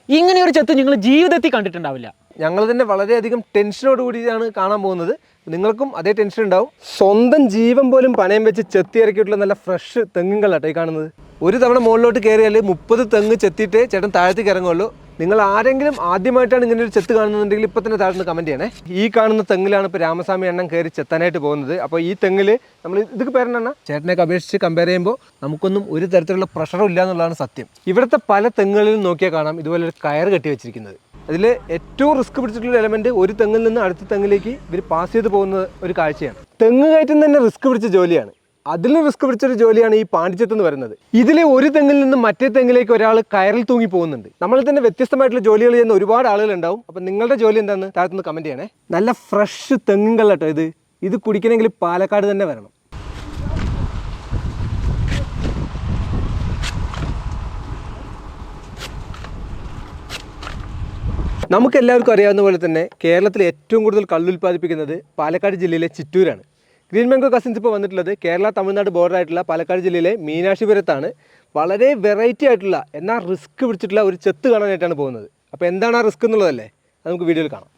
ഇങ്ങനെ ഒരു ചെത്ത് നിങ്ങൾ ജീവിതത്തിൽ കണ്ടിട്ടുണ്ടാവില്ല. ഞങ്ങൾ തന്നെ വളരെയധികം ടെൻഷനോട് കൂടിയാണ് കാണാൻ പോകുന്നത്. നിങ്ങൾക്കും അതേ ടെൻഷൻ ഉണ്ടാവും. സ്വന്തം ജീവൻ പോലും പണയം വെച്ച് ചെത്തി ഇറക്കിയിട്ടുള്ള നല്ല ഫ്രഷ് തെങ്ങുകളാട്ടോ ഈ കാണുന്നത്. ഒരു തവണ മുകളിലോട്ട് കയറിയാൽ 30 തെങ്ങ് ചെത്തിയിട്ടേ ചേട്ടൻ താഴത്തേക്ക് ഇറങ്ങുമല്ലോ. നിങ്ങൾ ആരെങ്കിലും ആദ്യമായിട്ടാണ് ഇങ്ങനെ ഒരു ചെത്ത് കാണുന്നുണ്ടെങ്കിൽ ഇപ്പം തന്നെ താഴ്ന്ന് കമൻറ്റ് ചെയ്യണേ. ഈ കാണുന്ന തെങ്ങിലാണ് ഇപ്പോൾ രാമസ്വാമി അണ്ണൻ കയറി ചെത്താനായിട്ട് പോകുന്നത്. അപ്പോൾ ഈ തെങ്ങിൽ നമ്മൾ ഇതൊക്കെ പേരെണ്ണ ചേട്ടനെയൊക്കെ അപേക്ഷിച്ച് കമ്പയർ ചെയ്യുമ്പോൾ നമുക്കൊന്നും ഒരു തരത്തിലുള്ള പ്രഷറും ഇല്ല എന്നുള്ളതാണ് സത്യം. ഇവിടുത്തെ പല തെങ്ങുകളിലും നോക്കിയാൽ കാണാം ഇതുപോലെ ഒരു കയർ കെട്ടി വെച്ചിരിക്കുന്നത്. അതിൽ ഏറ്റവും റിസ്ക് പിടിച്ചിട്ടുള്ള എലമെൻറ്റ് ഒരു തെങ്ങിൽ നിന്ന് അടുത്ത തെങ്ങിലേക്ക് ഇവർ പാസ് ചെയ്ത് പോകുന്ന ഒരു കാഴ്ചയാണ്. തെങ്ങ് കയറ്റം തന്നെ റിസ്ക് പിടിച്ച ജോലിയാണ്. അതിലും റിസ്ക് പിടിച്ചൊരു ജോലിയാണ് ഈ പാണ്ടിച്ചെത്ത് എന്ന് പറയുന്നത്. ഇതിലെ ഒരു തെങ്ങിൽ നിന്ന് മറ്റേ തെങ്ങിലേക്ക് ഒരാൾ കയറിൽ തൂങ്ങി പോകുന്നുണ്ട്. നമ്മൾ തന്നെ വ്യത്യസ്തമായിട്ടുള്ള ജോലികൾ ചെയ്യുന്ന ഒരുപാട് ആളുകളുണ്ടാവും. അപ്പം നിങ്ങളുടെ ജോലി എന്താണെന്ന് താഴത്തുനിന്ന് കമൻറ്റ് ചെയ്യണേ. നല്ല ഫ്രഷ് തെങ്ങുകൾ കേട്ടോ ഇത് കുടിക്കണമെങ്കിൽ പാലക്കാട് തന്നെ വരണം. നമുക്ക് എല്ലാവർക്കും അറിയാവുന്ന പോലെ തന്നെ കേരളത്തിൽ ഏറ്റവും കൂടുതൽ കള്ള് ഉൽപ്പാദിപ്പിക്കുന്നത് പാലക്കാട് ജില്ലയിലെ ചിറ്റൂരാണ്. ഗ്രീൻ മാംഗോ കസിൻസ് ഇപ്പോൾ വന്നിട്ടുള്ളത് കേരള തമിഴ്നാട് ബോർഡറായിട്ടുള്ള പാലക്കാട് ജില്ലയിലെ മീനാക്ഷിപുരത്താണ്. വളരെ വെറൈറ്റി ആയിട്ടുള്ള എന്നാൽ റിസ്ക് പിടിച്ചിട്ടുള്ള ഒരു ചെത്ത് കാണാനായിട്ടാണ് പോകുന്നത്. അപ്പോൾ എന്താണ് ആ റിസ്ക് എന്നുള്ളതല്ലേ, അത് നമുക്ക് വീഡിയോയിൽ കാണാം.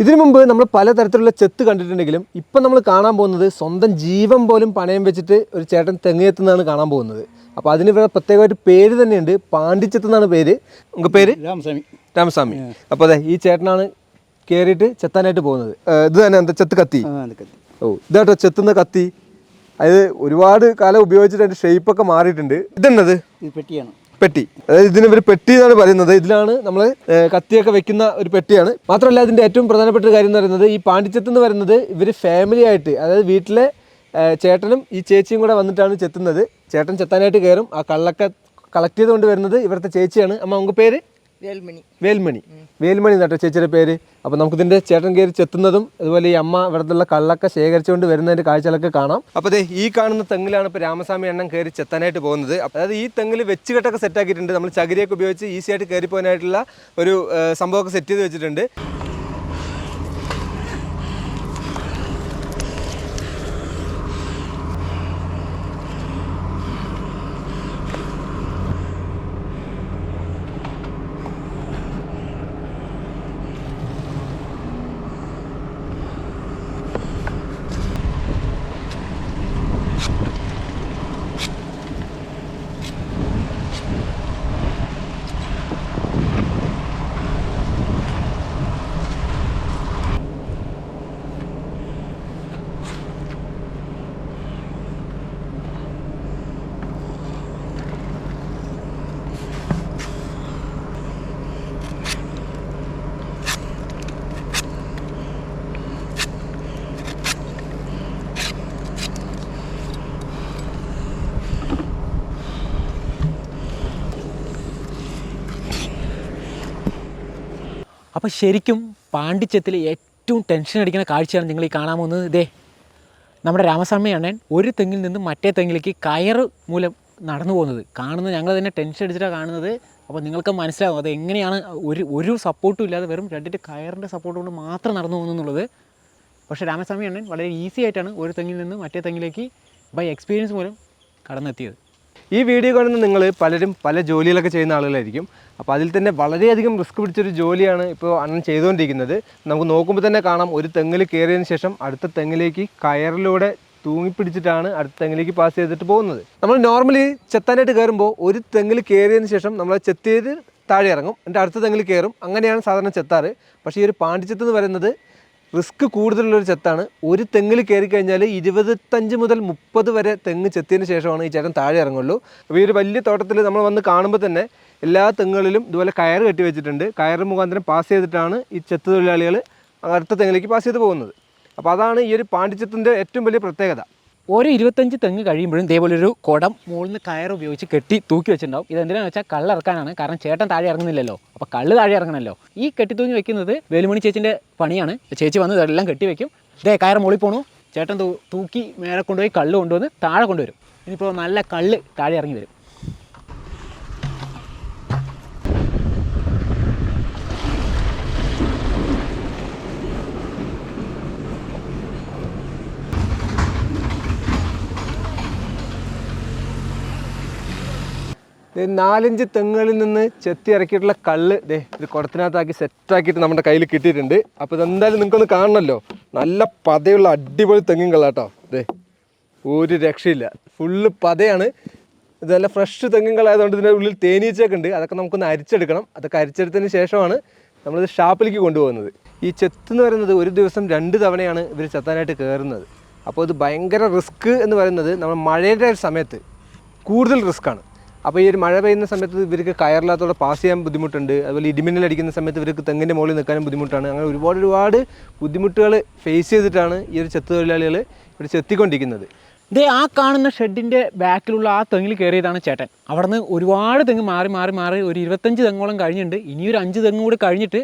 ഇതിനു മുമ്പ് നമ്മൾ പലതരത്തിലുള്ള ചെത്ത് കണ്ടിട്ടുണ്ടെങ്കിലും ഇപ്പം നമ്മൾ കാണാൻ പോകുന്നത് സ്വന്തം ജീവൻ പോലും പണയം വെച്ചിട്ട് ഒരു ചേട്ടൻ തെങ്ങ് എത്തുന്നതാണ് കാണാൻ പോകുന്നത്. അപ്പോൾ അതിന് ഇവിടെ പ്രത്യേകമായിട്ട് പേര് തന്നെയുണ്ട്, പാണ്ടിച്ചെത്ത് എന്നാണ് പേര്. നമുക്ക് പേര് രാമസ്വാമി. അപ്പോൾ അതെ ഈ ചേട്ടനാണ് കയറിയിട്ട് ചെത്താനായിട്ട് പോകുന്നത്. ഇത് തന്നെ എന്താ ചെത്ത് കത്തി. ഇതാട്ടോ ചെത്തുന്ന കത്തി. അത് ഒരുപാട് കാലം ഉപയോഗിച്ചിട്ട് അതിൻ്റെ ഷേപ്പൊക്കെ മാറിയിട്ടുണ്ട്. ഇതെന്നത് പെട്ടി. അതായത് ഇതിന് ഇവർ പെട്ടി എന്നാണ് പറയുന്നത്. ഇതിലാണ് നമ്മൾ കത്തിയൊക്കെ വെക്കുന്ന ഒരു പെട്ടിയാണ്. മാത്രമല്ല ഇതിൻ്റെ ഏറ്റവും പ്രധാനപ്പെട്ട ഒരു കാര്യം എന്ന് പറയുന്നത് ഈ പാണ്ടിച്ചെത്ത് എന്ന് പറയുന്നത് ഇവർ ഫാമിലി ആയിട്ട്, അതായത് വീട്ടിലെ ചേട്ടനും ഈ ചേച്ചിയും കൂടെ വന്നിട്ടാണ് ചെത്തുന്നത്. ചേട്ടൻ ചെത്താനായിട്ട് കയറും. ആ കള്ളൊക്കെ കളക്ട് ചെയ്തുകൊണ്ട് വരുന്നത് ഇവിടുത്തെ ചേച്ചിയാണ്. അമ്മ നമുക്ക് പേര് വേൽമണി എന്നാട്ടോ ചേച്ചിയുടെ പേര്. അപ്പോൾ നമുക്കിതിൻ്റെ ചേട്ടൻ കയറി ചെത്തുന്നതും അതുപോലെ ഈ അമ്മ ഇവിടുത്തെ കള്ളൊക്കെ ശേഖരിച്ചുകൊണ്ട് വരുന്നതിൻ്റെ കാഴ്ചകളൊക്കെ കാണാം. അപ്പോൾ അതെ ഈ കാണുന്ന തെങ്ങിലാണ് ഇപ്പോൾ രാമസ്വാമി അണ്ണൻ കയറി ചെത്താനായിട്ട് പോകുന്നത്. അതായത് ഈ തെങ്ങിൽ വെച്ചുകെട്ടൊക്കെ സെറ്റാക്കിയിട്ടുണ്ട്. നമ്മൾ ചകിരിയൊക്കെ ഉപയോഗിച്ച് ഈസി ആയിട്ട് കയറി പോകാനായിട്ടുള്ള ഒരു സംഭവമൊക്കെ സെറ്റ് ചെയ്ത് വെച്ചിട്ടുണ്ട്. അപ്പോൾ ശരിക്കും പാണ്ടിച്ചെത്തിൽ ഏറ്റവും ടെൻഷൻ അടിക്കുന്ന കാഴ്ചയാണ് നിങ്ങൾ ഈ കാണാൻ പോകുന്നത്. ഇതേ നമ്മുടെ രാമസ്വാമി അണ്ണൻ ഒരു തെങ്ങിൽ നിന്ന് മറ്റേ തെങ്ങിലേക്ക് കയറ് മൂലം നടന്നു പോകുന്നത് കാണുന്നത് ഞങ്ങൾ തന്നെ ടെൻഷൻ അടിച്ചിട്ടാണ് കാണുന്നത്. അപ്പോൾ നിങ്ങൾക്ക് മനസ്സിലാവും അത് എങ്ങനെയാണ് ഒരു സപ്പോർട്ടും ഇല്ലാതെ വെറും രണ്ടിൻ്റെ കയറിൻ്റെ സപ്പോർട്ട് കൊണ്ട് മാത്രം നടന്നു പോകുന്നു എന്നുള്ളത്. പക്ഷേ രാമസ്വാമി അണ്ണൻ വളരെ ഈസി ആയിട്ടാണ് ഒരു തെങ്ങിൽ നിന്ന് മറ്റേ തെങ്ങിലേക്ക് ബൈ എക്സ്പീരിയൻസ് മൂലം കടന്നെത്തിയത്. ഈ വീഡിയോ കാണുന്ന നിങ്ങൾ പലരും പല ജോലികളൊക്കെ ചെയ്യുന്ന ആളുകളായിരിക്കും. അപ്പോൾ അതിൽ തന്നെ വളരെയധികം റിസ്ക് പിടിച്ചൊരു ജോലിയാണ് ഇപ്പോൾ അണ്ണൻ ചെയ്തുകൊണ്ടിരിക്കുന്നത്. നമുക്ക് നോക്കുമ്പോൾ തന്നെ കാണാം ഒരു തെങ്ങിൽ കയറിയതിന് ശേഷം അടുത്ത തെങ്ങിലേക്ക് കയറിലൂടെ തൂങ്ങിപ്പിടിച്ചിട്ടാണ് അടുത്ത തെങ്ങിലേക്ക് പാസ് ചെയ്തിട്ട് പോകുന്നത്. നമ്മൾ നോർമലി ചെത്താനായിട്ട് കയറുമ്പോൾ ഒരു തെങ്ങിൽ കയറിയതിന് ശേഷം നമ്മൾ ചെത്ത് ചെയ്ത് താഴെ ഇറങ്ങും, എന്നിട്ട് അടുത്ത തെങ്ങിൽ കയറും. അങ്ങനെയാണ് സാധാരണ ചെത്താറ്. പക്ഷേ ഈ ഒരു പാണ്ടിച്ചെത്ത് എന്ന് പറയുന്നത് റിസ്ക് കൂടുതലുള്ളൊരു ചെത്താണ്. ഒരു തെങ്ങിൽ കയറി കഴിഞ്ഞാൽ 25 മുതൽ 30 വരെ തെങ്ങ് ചെത്തിയതിന് ശേഷമാണ് ഈ ചേട്ടൻ താഴെ ഇറങ്ങുള്ളൂ. അപ്പോൾ ഈ ഒരു വലിയ തോട്ടത്തിൽ നമ്മൾ വന്ന് കാണുമ്പോൾ തന്നെ എല്ലാ തെങ്ങുകളിലും ഇതുപോലെ കയറ് കെട്ടി വെച്ചിട്ടുണ്ട്. കയറ് മുഖാന്തരം പാസ് ചെയ്തിട്ടാണ് ഈ ചെത്ത് തൊഴിലാളികൾ അടുത്ത തെങ്ങിലേക്ക് പാസ് ചെയ്ത് പോകുന്നത്. അപ്പോൾ അതാണ് ഈ ഒരു പാണ്ടിച്ചെത്തിൻ്റെ ഏറ്റവും വലിയ പ്രത്യേകത. ഓരോ 25 തെങ്ങ് കഴിയുമ്പോഴും ഇതേപോലൊരു കുടം മുകളിൽ നിന്ന് കയറ് ഉപയോഗിച്ച് കെട്ടി തൂക്കി വെച്ചിട്ടുണ്ടാവും. ഇതെന്തിനാണെന്ന് വെച്ചാൽ കള്ളിറക്കാനാണ്. കാരണം ചേട്ടൻ താഴെ ഇറങ്ങുന്നില്ലല്ലോ, അപ്പോൾ കള്ള് താഴെ ഇറങ്ങണമല്ലോ. ഈ കെട്ടി തൂങ്ങി വെക്കുന്നത് വേലുമണി ചേച്ചിൻ്റെ പണിയാണ്. ചേച്ചി വന്ന് ഇതെല്ലാം കെട്ടി വെക്കും. ഇതേ കയറ് മുകളിൽ പോണു, ചേട്ടൻ തൂക്കി മേലെ കൊണ്ടുപോയി കള്ള് കൊണ്ടുവന്ന് താഴെ കൊണ്ടുവരും. ഇനിയിപ്പോൾ നല്ല കള്ള് താഴെ ഇറങ്ങി വരും. 4-5 തെങ്ങുകളിൽ നിന്ന് ചെത്തി ഇറക്കിയിട്ടുള്ള കള്ള് ഇത് കുടത്തിനകത്താക്കി സെറ്റാക്കിയിട്ട് നമ്മുടെ കയ്യിൽ കിട്ടിയിട്ടുണ്ട്. അപ്പോൾ ഇതെന്തായാലും നിങ്ങൾക്കൊന്ന് കാണണമല്ലോ. നല്ല പതയുള്ള അടിപൊളി തെങ്ങും കള്ളാട്ടോ. ഒരു രക്ഷയില്ല, ഫുള്ള് പതയാണ്. ഇത് നല്ല ഫ്രഷ് തെങ്ങും കള്ളായതുകൊണ്ട് ഇതിൻ്റെ ഉള്ളിൽ തേനീച്ചയൊക്കെ ഉണ്ട്. അതൊക്കെ നമുക്കൊന്ന് അരിച്ചെടുക്കണം. അതൊക്കെ അരിച്ചെടുത്തതിന് ശേഷമാണ് നമ്മളിത് ഷാപ്പിലേക്ക് കൊണ്ടുപോകുന്നത്. ഈ ചെത്ത് എന്ന് പറയുന്നത് ഒരു ദിവസം 2 തവണയാണ് ഇവർ ചെത്താനായിട്ട് കയറുന്നത്. അപ്പോൾ ഇത് ഭയങ്കര റിസ്ക് എന്ന് പറയുന്നത് നമ്മൾ മഴയുടെ സമയത്ത് കൂടുതൽ റിസ്ക്കാണ്. അപ്പോൾ ഈ ഒരു മഴ പെയ്യുന്ന സമയത്ത് ഇവർക്ക് കയറില്ലാത്തോടെ പാസ് ചെയ്യാൻ ബുദ്ധിമുട്ടുണ്ട്. അതുപോലെ ഇടിമിന്നലടിക്കുന്ന സമയത്ത് ഇവർക്ക് തെങ്ങിൻ്റെ മുകളിൽ നിൽക്കാനും ബുദ്ധിമുട്ടാണ്. അങ്ങനെ ഒരുപാട് ബുദ്ധിമുട്ടുകൾ ഫേസ് ചെയ്തിട്ടാണ് ഈ ഒരു ചെത്ത് തൊഴിലാളികൾ ഇവിടെ ചെത്തിക്കൊണ്ടിരിക്കുന്നത്. ഇതേ ആ കാണുന്ന ഷെഡിൻ്റെ ബാക്കിലുള്ള ആ തെങ്ങിൽ കയറിയതാണ് ചേട്ടൻ. അവിടെ നിന്ന് ഒരുപാട് തെങ്ങ് മാറി ഒരു 25 തെങ്ങോളം കഴിഞ്ഞിട്ടുണ്ട്. ഇനിയൊരു 5 തെങ്ങ് കൂടി കഴിഞ്ഞിട്ട്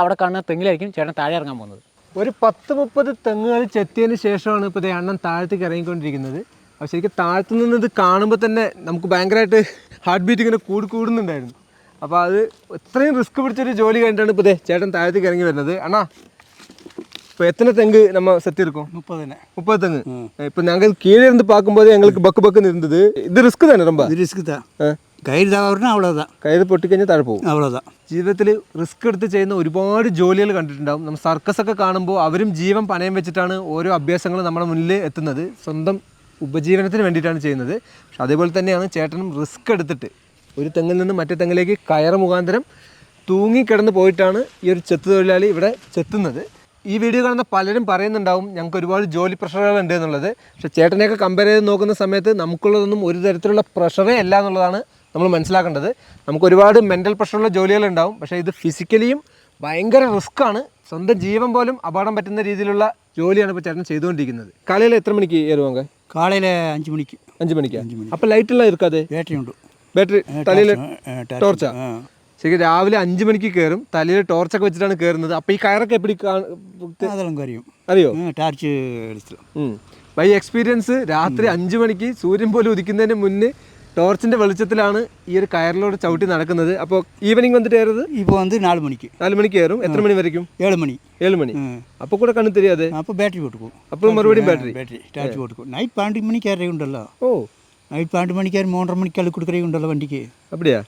അവിടെ കാണുന്ന തെങ്ങിലായിരിക്കും ചേട്ടൻ താഴെ ഇറങ്ങാൻ പോകുന്നത്. ഒരു 10-30 തെങ്ങുകൾ ചെത്തിയതിന് ശേഷമാണ് ഇപ്പോൾ അണ്ണൻ താഴത്തേക്ക് ഇറങ്ങിക്കൊണ്ടിരിക്കുന്നത്. അപ്പോൾ ശരിക്കും താഴത്തു നിന്ന് ഇത് കാണുമ്പോൾ തന്നെ നമുക്ക് ഭയങ്കരമായിട്ട് ഹാർട്ട് ബീറ്റ് ഇങ്ങനെ കൂടുന്നുണ്ടായിരുന്നു. അപ്പോൾ അത് ഇത്രയും റിസ്ക് പിടിച്ചൊരു ജോലി കഴിഞ്ഞിട്ടാണ് ഇപ്പോൾ ചേട്ടൻ താഴത്തേക്ക് ഇറങ്ങി വരുന്നത്. അണ്ണാ இப்போ எத்தனை தெங்கு நம்ம செத்து இருக்கோம்? 30 தெங்கு. இப்போ நாங்கள் கீழே இருந்து பார்க்கும்போது எங்களுக்கு பக்குன்னு இருந்தது. இது ரிஸ்க் தானே? ரொம்ப ரிஸ்க் தான். കയറ് താഴ്ന്ന അவ்வளோதான். കയറ് പൊട്ടിക്കഴിഞ്ഞാൽ താഴെ പോകും. അவ்வளோதான். ജീവിതത്തിൽ റിസ്ക് എടുത്ത് ചെയ്യുന്ന ഒരുപാട് ജോലികൾ കണ്ടിട്ടുണ്ടാവും. നമ്മൾ സർക്കസൊക്കെ കാണുമ്പോൾ അവരും ജീവൻ പണയം വെച്ചിട്ടാണ് ഓരോ അഭ്യാസങ്ങളും നമ്മുടെ മുന്നിൽ എത്തുന്നത്. സ്വന്തം ഉപജീവനത്തിന് വേണ്ടിയിട്ടാണ് ചെയ്യുന്നത്. പക്ഷെ അതേപോലെ തന്നെയാണ് ചേട്ടനും റിസ്ക് എടുത്തിട്ട് ഒരു തെങ്ങിൽ നിന്ന് മറ്റേ തെങ്ങിലേക്ക് കയറ് മുഖാന്തരം തൂങ്ങിക്കിടന്ന് പോയിട്ടാണ് ഈ ഒരു ചെത്ത് തൊഴിലാളി ഇവിടെ ചെത്തുന്നത്. ഈ വീഡിയോ കാണുന്ന പലരും പറയുന്നുണ്ടാവും ഞങ്ങൾക്ക് ഒരുപാട് ജോലി പ്രഷറുകളുണ്ട് എന്നുള്ളത്. പക്ഷേ ചേട്ടനെയൊക്കെ കമ്പയർ ചെയ്ത് നോക്കുന്ന സമയത്ത് നമുക്കുള്ളതൊന്നും ഒരു തരത്തിലുള്ള പ്രഷറേ അല്ല എന്നുള്ളതാണ് നമ്മൾ മനസ്സിലാക്കേണ്ടത്. നമുക്ക് ഒരുപാട് മെൻ്റൽ പ്രഷറുള്ള ജോലികളുണ്ടാവും. പക്ഷേ ഇത് ഫിസിക്കലിയും ഭയങ്കര റിസ്ക്കാണ്. സ്വന്തം ജീവൻ പോലും അപകടം പറ്റുന്ന രീതിയിലുള്ള ജോലിയാണ് ഇപ്പോൾ ചേട്ടൻ ചെയ്തുകൊണ്ടിരിക്കുന്നത്. കാലയിൽ എത്ര മണിക്ക് ഏറുവാങ്ക? കാലയിൽ 5 മണിക്ക്. 5 മണിക്കാണ്. അപ്പോൾ ലൈറ്റെല്ലാം ഇരിക്കാതെ? ബാറ്ററി ഉണ്ട്. ബാറ്ററി തലയിൽ ടോർച്ചാ? ശരി, രാവിലെ 5 മണിക്ക് കയറും. തലയിൽ ടോർച്ചൊക്കെ വെച്ചിട്ടാണ് കയറുന്നത്. അപ്പോൾ ഈ കയറൊക്കെ എപ്പിടി അറിയോ? ടാർച്ച് ബൈ എക്സ്പീരിയൻസ് രാത്രി 5 മണിക്ക് സൂര്യൻ പോലും ഉദിക്കുന്നതിന് മുന്നേ ടോർച്ചിൻ്റെ വെളിച്ചത്തിലാണ് ഈ ഒരു കയറിലൂടെ ചവിട്ടി നടക്കുന്നത്. അപ്പോൾ ഈവനിങ് വന്നിട്ട് കയറുന്നത് ഇപ്പോൾ 4 മണിക്ക്. 4 മണിക്ക് കയറും. എത്ര മണി വരയ്ക്കും? 7 മണി. 7 മണി. അപ്പോൾ കൂടെ കണ്ണു தெரியாது. അപ്പോൾ ബാറ്ററി പോട്ടുക്കും. അപ്പോൾ മറുപടിയും ബാറ്ററി ടാർച്ച് പോട്ടുക്കും. നൈറ്റ് 12 മണിക്ക് ഇറങ്ങിയുണ്ടല്ലോ. നൈറ്റ് 12 മണിക്ക് 3:30 മണിക്ക് അളി കൊടുക്കുകയുണ്ടല്ലോ വണ്ടിക്ക്. അപ്പടിയാ?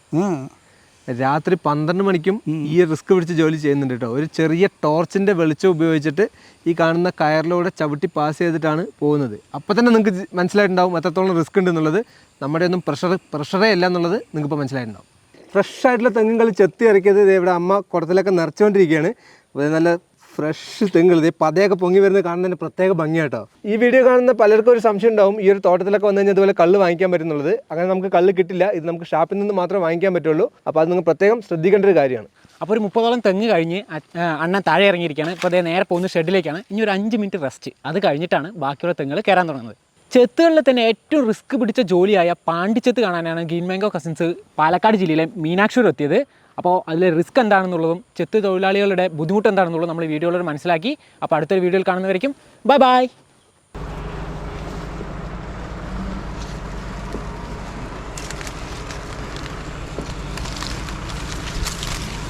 രാത്രി 12 മണിക്കും ഈ റിസ്ക് പിടിച്ച് ജോലി ചെയ്യുന്നുണ്ട് കേട്ടോ. ഒരു ചെറിയ ടോർച്ചിൻ്റെ വെളിച്ചം ഉപയോഗിച്ചിട്ട് ഈ കാണുന്ന കയറിലൂടെ ചവിട്ടി പാസ് ചെയ്തിട്ടാണ് പോകുന്നത്. അപ്പോൾ തന്നെ നിങ്ങൾക്ക് മനസ്സിലായിട്ടുണ്ടാവും എത്രത്തോളം റിസ്ക് ഉണ്ട് എന്നുള്ളത്. നമ്മുടെ ഒന്നും പ്രഷറേ അല്ല എന്നുള്ളത് നിങ്ങൾക്ക് ഇപ്പോൾ മനസ്സിലായിട്ടുണ്ടാവും. ഫ്രഷ് ആയിട്ടുള്ള തെങ്ങുകൾ ചെത്തി ഇറക്കിയത് ഇവിടെ അമ്മ കുടത്തിലൊക്കെ നിറച്ചുകൊണ്ടിരിക്കുകയാണ്. അപ്പോൾ നല്ല ഫ്രഷ് തെങ്ങുകൾ പതയൊക്കെ പൊങ്ങി വരുന്നത് കാണുന്നതിന് പ്രത്യേക ഭംഗിയാട്ടോ. ഈ വീഡിയോ കാണുന്ന പലർക്കും ഒരു സംശയം ഉണ്ടാവും, ഈ ഒരു തോട്ടത്തിലൊക്കെ വന്നു കഴിഞ്ഞാൽ ഇതുപോലെ കള്ള് വാങ്ങിക്കാൻ പറ്റുന്നുള്ളത്. അങ്ങനെ നമുക്ക് കള്ള് കിട്ടില്ല. ഇത് നമുക്ക് ഷാപ്പിൽ നിന്ന് മാത്രമേ വാങ്ങിക്കാൻ പറ്റുള്ളൂ. അപ്പോൾ അത് നിങ്ങൾ പ്രത്യേകം ശ്രദ്ധിക്കേണ്ട ഒരു കാര്യമാണ്. അപ്പോൾ ഒരു 30ഓളം തെങ്ങ് കഴിഞ്ഞ് അണ്ണൻ താഴെ ഇറങ്ങിയിരിക്കുകയാണ്. ഇപ്പോൾ അതേ നേരെ പോകുന്ന ഷെഡിലേക്കാണ്. ഇനി ഒരു 5 മിനിറ്റ് റെസ്റ്റ്. അത് കഴിഞ്ഞിട്ടാണ് ബാക്കിയുള്ള തെങ്ങുകൾ കയറാൻ തുടങ്ങുന്നത്. ചെത്തുകളിൽ തന്നെ ഏറ്റവും റിസ്ക് പിടിച്ച ജോലിയായ പാണ്ടിച്ചെത്ത് കാണാനാണ് ഗ്രീൻ മാംഗോ കസിൻസ് പാലക്കാട് ജില്ലയിലെ മീനാക്ഷിപുരം എത്തിയത്. അപ്പോൾ അതിലെ റിസ്ക് എന്താണെന്നുള്ളതും ചെത്ത് തൊഴിലാളികളുടെ ബുദ്ധിമുട്ട് എന്താണെന്നുള്ളതും നമ്മൾ വീഡിയോയിലൂടെ മനസ്സിലാക്കി. അപ്പോൾ അടുത്തൊരു വീഡിയോയിൽ കാണുന്നവരേക്കും ബൈ.